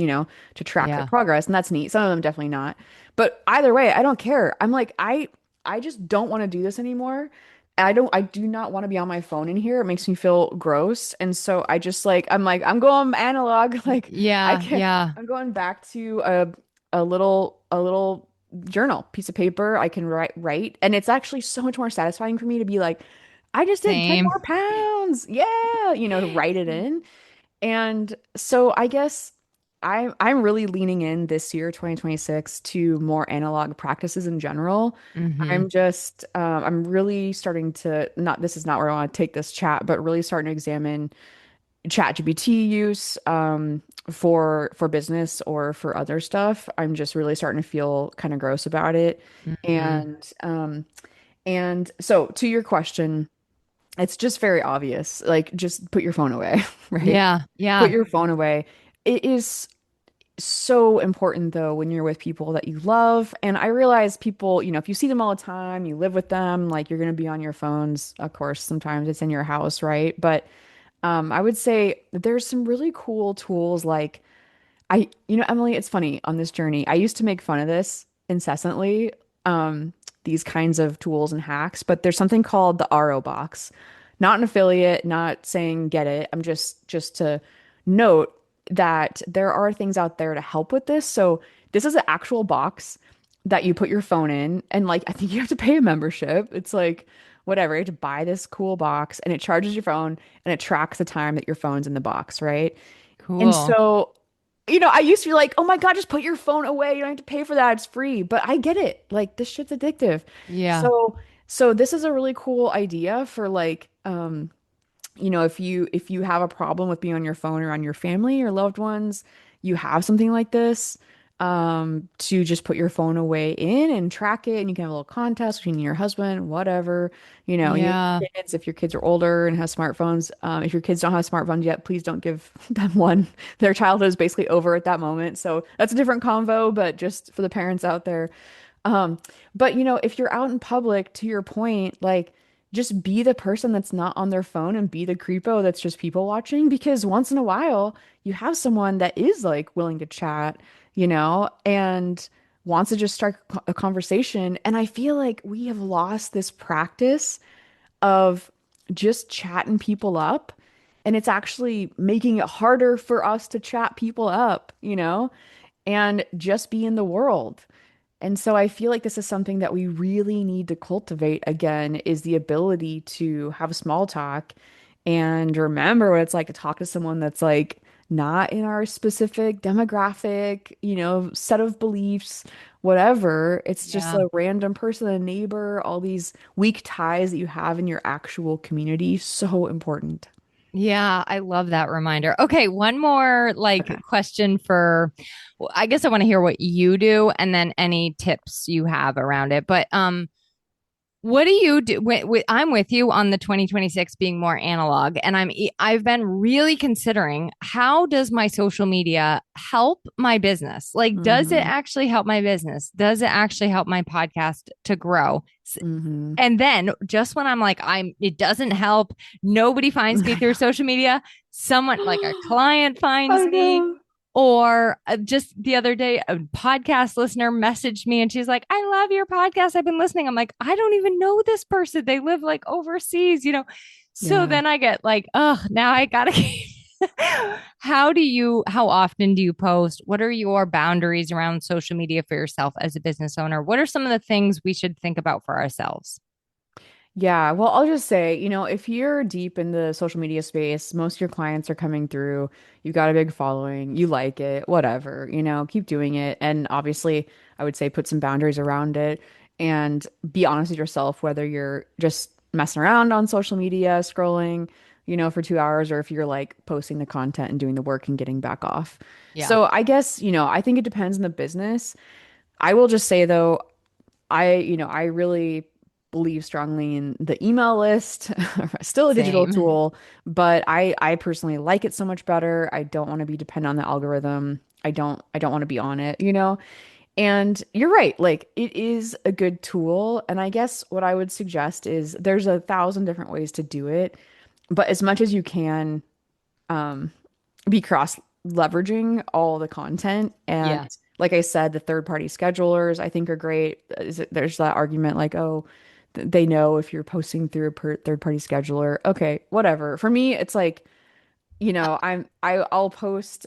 to track their Yeah. progress, and that's neat. Some of them definitely not. But either way, I don't care. I'm like, I just don't want to do this anymore. I do not want to be on my phone in here. It makes me feel gross. And so I just I'm going analog. Like I Yeah. can Yeah. I'm going back to a little journal, piece of paper. I can write. And it's actually so much more satisfying for me to be like, I just did 10 Same. more pounds. Yeah, to write it in. And so I guess I'm really leaning in this year, 2026, to more analog practices in general. Hmm. I'm really starting to not this is not where I want to take this chat, but really starting to examine ChatGPT use for business or for other stuff. I'm just really starting to feel kind of gross about it. Hmm. And so to your question, it's just very obvious. Like, just put your phone away, right? Yeah. Put Yeah. your phone away. It is so important though when you're with people that you love. And I realize people, if you see them all the time, you live with them, like you're going to be on your phones. Of course, sometimes it's in your house, right? But I would say that there's some really cool tools like Emily, it's funny on this journey. I used to make fun of this incessantly, um, these kinds of tools and hacks, but there's something called the RO box. Not an affiliate, not saying get it. I'm just to note that there are things out there to help with this. So this is an actual box that you put your phone in, and like I think you have to pay a membership. It's like whatever, you have to buy this cool box and it charges your phone and it tracks the time that your phone's in the box, right? And Cool. so I used to be like, oh my God, just put your phone away. You don't have to pay for that. It's free. But I get it. Like this shit's addictive. Yeah. So this is a really cool idea for like, if you have a problem with being on your phone or on your family or loved ones, you have something like this, to just put your phone away in and track it, and you can have a little contest between you and your husband, whatever, you and Yeah. your kids, if your kids are older and have smartphones. If your kids don't have smartphones yet, please don't give them one. Their childhood is basically over at that moment. So that's a different convo, but just for the parents out there, um, but if you're out in public, to your point, like just be the person that's not on their phone and be the creepo that's just people watching, because once in a while you have someone that is like willing to chat, and wants to just start a conversation. And I feel like we have lost this practice of just chatting people up. And it's actually making it harder for us to chat people up, and just be in the world. And so I feel like this is something that we really need to cultivate again, is the ability to have small talk and remember what it's like to talk to someone that's like not in our specific demographic, set of beliefs, whatever. It's just Yeah. a random person, a neighbor, all these weak ties that you have in your actual community. So important. Yeah, I love that reminder. Okay, one more Okay. question for well, I guess I want to hear what you do and then any tips you have around it. But what do you do? I'm with you on the 2026 being more analog, and I've been really considering how does my social media help my business? Like, does it Hmm. actually help my business? Does it actually help my podcast to grow? Hmm. And then just when I'm like, it doesn't help, nobody finds me I through social media. Someone like a know. client finds I me, know. or just the other day, a podcast listener messaged me and she's like, I love your podcast. I've been listening. I'm like, I don't even know this person. They live like overseas. So Yeah. then I get like, oh, now I gotta how often do you post? What are your boundaries around social media for yourself as a business owner? What are some of the things we should think about for ourselves? Yeah, well, I'll just say, if you're deep in the social media space, most of your clients are coming through, you've got a big following, you like it, whatever, keep doing it. And obviously, I would say put some boundaries around it and be honest with yourself, whether you're just messing around on social media, scrolling, for 2 hours, or if you're like posting the content and doing the work and getting back off. Yeah. So I guess, I think it depends on the business. I will just say though, I really believe strongly in the email list. Still a digital Same. tool, but I personally like it so much better. I don't want to be dependent on the algorithm. I don't want to be on it. And you're right, like it is a good tool. And I guess what I would suggest is there's 1,000 different ways to do it, but as much as you can, um, be leveraging all the content. And Yeah. like I said, the third party schedulers I think are great. There's that argument like, oh, they know if you're posting through a third party scheduler. Okay, whatever. For me, it's like, I'll post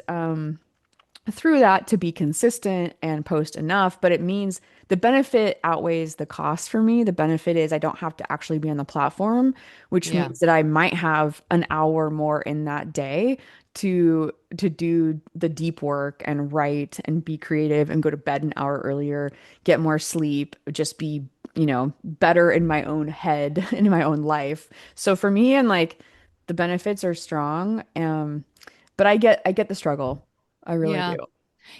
through that to be consistent and post enough, but it means the benefit outweighs the cost for me. The benefit is I don't have to actually be on the platform, which Yeah. means that I might have an hour more in that day to do the deep work and write and be creative and go to bed an hour earlier, get more sleep, just be, better in my own head, in my own life. So for me, and like the benefits are strong. But I get the struggle. I really do.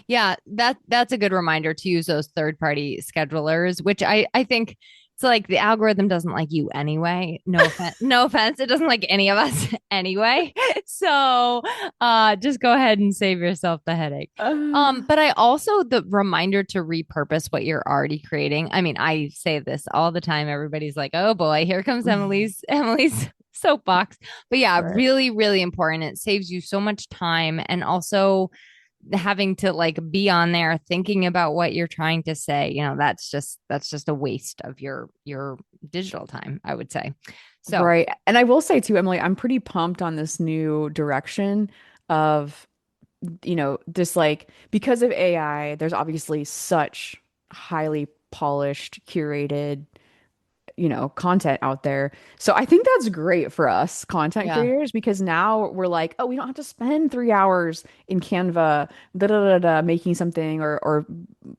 Yeah. Yeah, that's a good reminder to use those third party schedulers, which I think it's like the algorithm doesn't like you anyway. No offense, no offense. It doesn't like any of us anyway. So just go ahead and save yourself the headache. Uh, But I also the reminder to repurpose what you're already creating. I mean, I say this all the time. Everybody's like, oh boy, here comes Emily's soapbox. But yeah, right. really, really important. It saves you so much time and also having to like be on there thinking about what you're trying to say, that's just a waste of your digital time, I would say. So Right. And I will say too, Emily, I'm pretty pumped on this new direction of, just like because of AI, there's obviously such highly polished, curated content out there. So I think that's great for us content yeah, creators because now we're like, oh, we don't have to spend 3 hours in Canva, making something or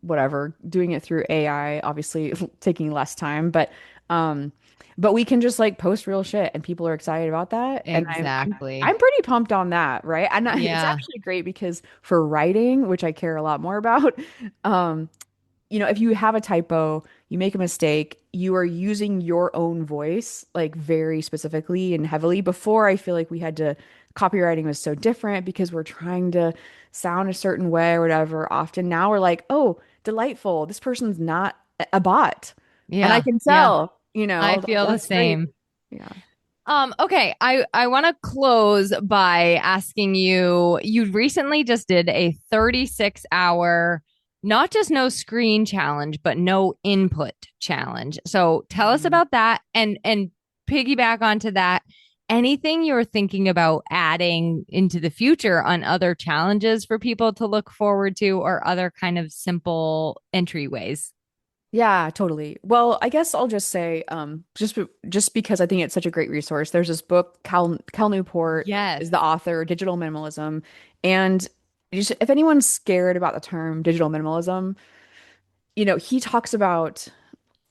whatever, doing it through AI, obviously taking less time, but we can just like post real shit and people are excited about that. And I'm exactly. pretty pumped on that, right? And it's Yeah, actually great because for writing, which I care a lot more about, um, if you have a typo, you make a mistake, you are using your own voice like very specifically and heavily. Before, I feel like we had to, copywriting was so different because we're trying to sound a certain way or whatever. Often now we're like, oh, delightful. This person's not a bot. And I yeah, can yeah, tell, I feel the that's great. same. Yeah. Okay, I want to close by asking you, you recently just did a 36-hour, not just no screen challenge, but no input challenge. So tell us Mhm. about that and piggyback onto that. Anything you're thinking about adding into the future on other challenges for people to look forward to or other kind of simple entryways? Yeah, totally. Well, I guess I'll just say, just because I think it's such a great resource. There's this book, Cal Newport Yes. is the author, Digital Minimalism, and just, if anyone's scared about the term digital minimalism, he talks about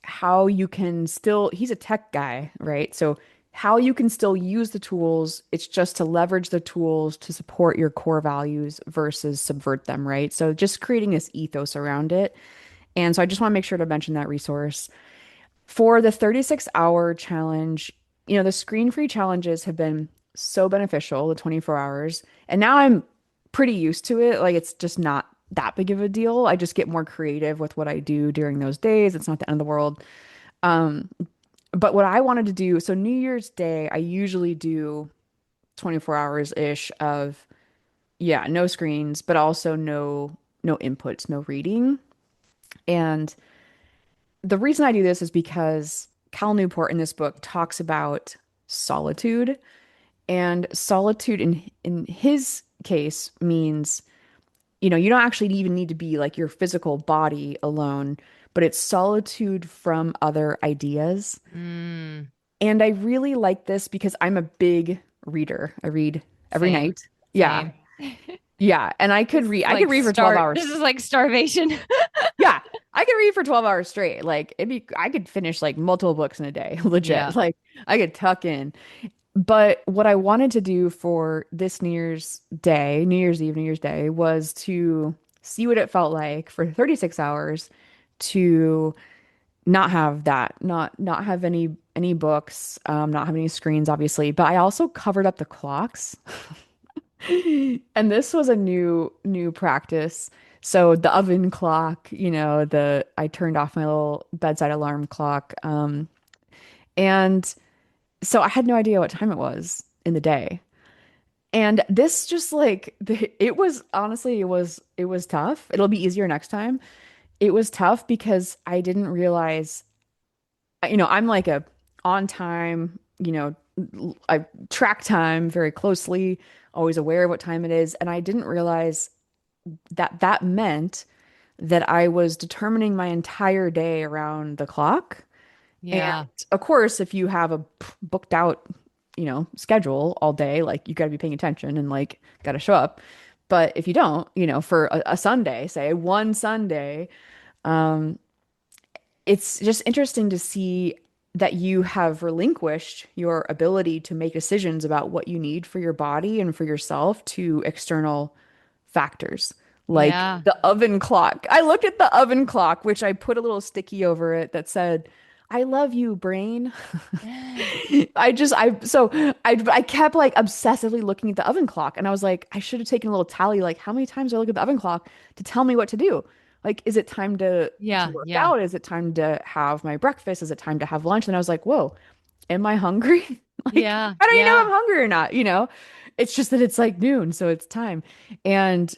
how you can still. He's a tech guy, right? So how you can still use the tools. It's just to leverage the tools to support your core values versus subvert them, right? So just creating this ethos around it. And so I just want to make sure to mention that resource. For the 36-hour challenge, the screen-free challenges have been so beneficial, the 24 hours. And now I'm pretty used to it. Like it's just not that big of a deal. I just get more creative with what I do during those days. It's not the end of the world. Um, but what I wanted to do, so New Year's Day, I usually do 24 hours ish of, yeah, no screens, but also no inputs, no reading. And the reason I do this is because Cal Newport in this book talks about solitude, and solitude in his case means, you don't actually even need to be like your physical body alone, but it's solitude from other ideas. Mm, And I really like this because I'm a big reader. I read every same, night. Yeah. same. Yeah, and This is I could like read for 12 this hours. is like starvation. Yeah, I could read for 12 hours straight. Like I could finish like multiple books in a day, Yeah. legit. Like I could tuck in. But what I wanted to do for this New Year's Day, New Year's Eve, New Year's Day was to see what it felt like for 36 hours to not have that, not have any books, not have any screens, obviously. But I also covered up the clocks. And this was a new practice. So the oven clock, the I turned off my little bedside alarm clock. And so I had no idea what time it was in the day. And this just like it was honestly it was tough. It'll be easier next time. It was tough because I didn't realize, I'm like a on time, I track time very closely, always aware of what time it is, and I didn't realize that that meant that I was determining my entire day around the clock. And Yeah. of course, if you have a booked out, schedule all day, like you got to be paying attention and like got to show up. But if you don't, for a Sunday, say one Sunday, um, it's just interesting to see that you have relinquished your ability to make decisions about what you need for your body and for yourself to external factors like Yeah. the oven clock. I looked at the oven clock, which I put a little sticky over it that said, I love you, brain. I kept like obsessively looking at the oven clock and I was like, I should have taken a little tally, like how many times do I look at the oven clock to tell me what to do? Like, is it time to Yeah. work Yeah. out? Is it time to have my breakfast? Is it time to have lunch? And I was like, whoa, am I hungry? Like, Yeah. how do you know Yeah. I'm hungry or not? It's just that it's like noon, so it's time. And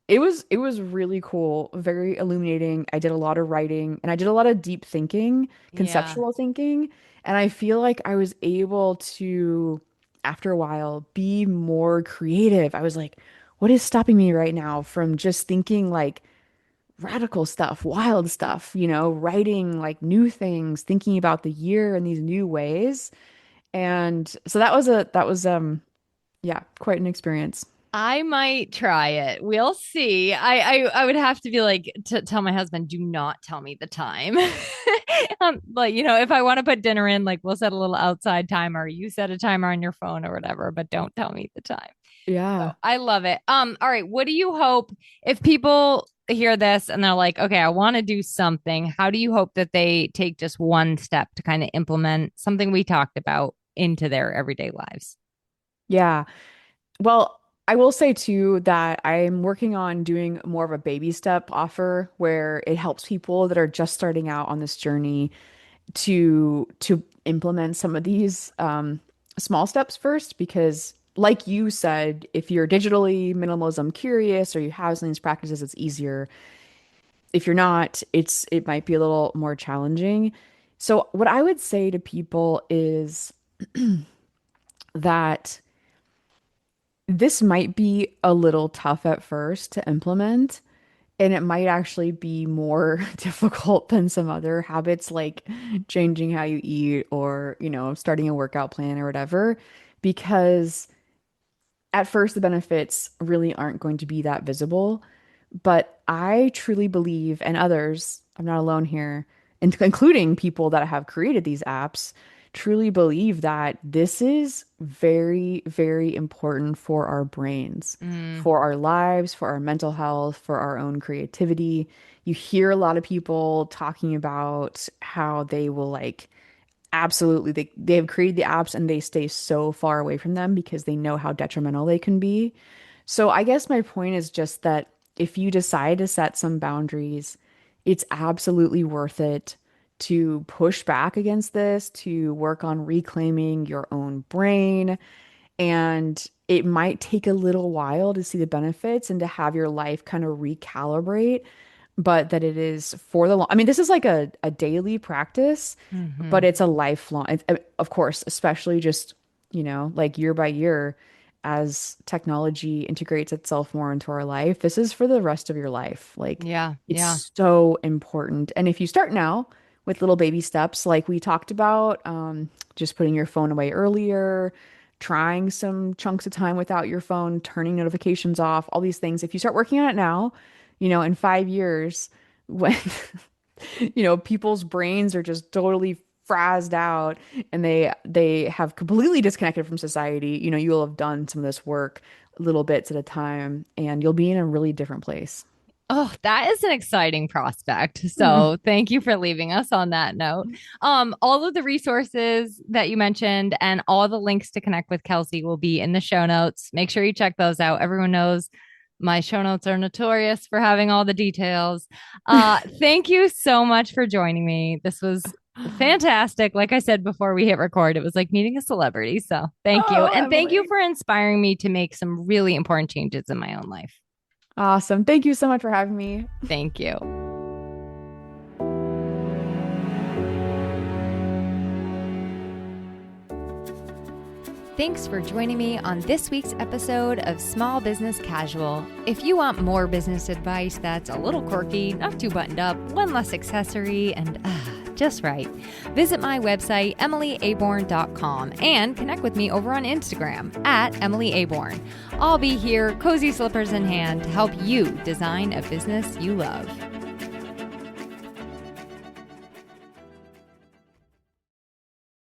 it was really cool, very illuminating. I did a lot of writing and I did a lot of deep thinking, Yeah. conceptual thinking, and I feel like I was able to, after a while, be more creative. I was like, what is stopping me right now from just thinking like radical stuff, wild stuff, writing like new things, thinking about the year in these new ways. And so that was yeah, quite an experience. I might try it. We'll see. I would have to be like to tell my husband, do not tell me the time. Like, if I want to put dinner in, like we'll set a little outside timer. You set a timer on your phone or whatever, but don't tell me the time. So Yeah. I love it. All right. What do you hope if people hear this and they're like, okay, I want to do something, how do you hope that they take just one step to kind of implement something we talked about into their everyday lives? Yeah. Well, I will say too that I'm working on doing more of a baby step offer where it helps people that are just starting out on this journey to implement some of these small steps first, because like you said, if you're digitally minimalism curious or you have some of these practices, it's easier. If you're not, it might be a little more challenging. So what I would say to people is that this might be a little tough at first to implement, and it might actually be more difficult than some other habits like changing how you eat or, starting a workout plan or whatever, because at first the benefits really aren't going to be that visible. But I truly believe, and others, I'm not alone here, including people that have created these apps, truly believe that this is very, very important for our brains, Mm, for our lives, for our mental health, for our own creativity. You hear a lot of people talking about how they will like absolutely they have created the apps and they stay so far away from them because they know how detrimental they can be. So I guess my point is just that if you decide to set some boundaries, it's absolutely worth it to push back against this, to work on reclaiming your own brain. And it might take a little while to see the benefits and to have your life kind of recalibrate, but that it is for the long. I mean, this is like a daily practice, but hmm. it's a lifelong. Of course, especially just, like year by year, as technology integrates itself more into our life, this is for the rest of your life. Like, Yeah. Yeah. it's so important. And if you start now with little baby steps, like we talked about, just putting your phone away earlier, trying some chunks of time without your phone, turning notifications off, all these things. If you start working on it now, in 5 years, when people's brains are just totally frazzed out and they have completely disconnected from society, you'll have done some of this work little bits at a time and you'll be in a really different place. Oh, that is an exciting prospect. Mm. So thank you for leaving us on that note. All of the resources that you mentioned and all the links to connect with Kelsey will be in the show notes. Make sure you check those out. Everyone knows my show notes are notorious for having all the details. Thank you so much for joining me. This was Fantastic. Like I said before we hit record, it was like meeting a celebrity. So thank you. Oh, And thank you Emily. for inspiring me to make some really important changes in my own life. Awesome. Thank you so much for having me. Thank you. Thanks for joining me on this week's episode of Small Business Casual. If you want more business advice that's a little quirky, not too buttoned up, one less accessory, and just right, visit my website, emilyaborn.com, and connect with me over on Instagram @EmilyAborn. I'll be here, cozy slippers in hand, to help you design a business you love.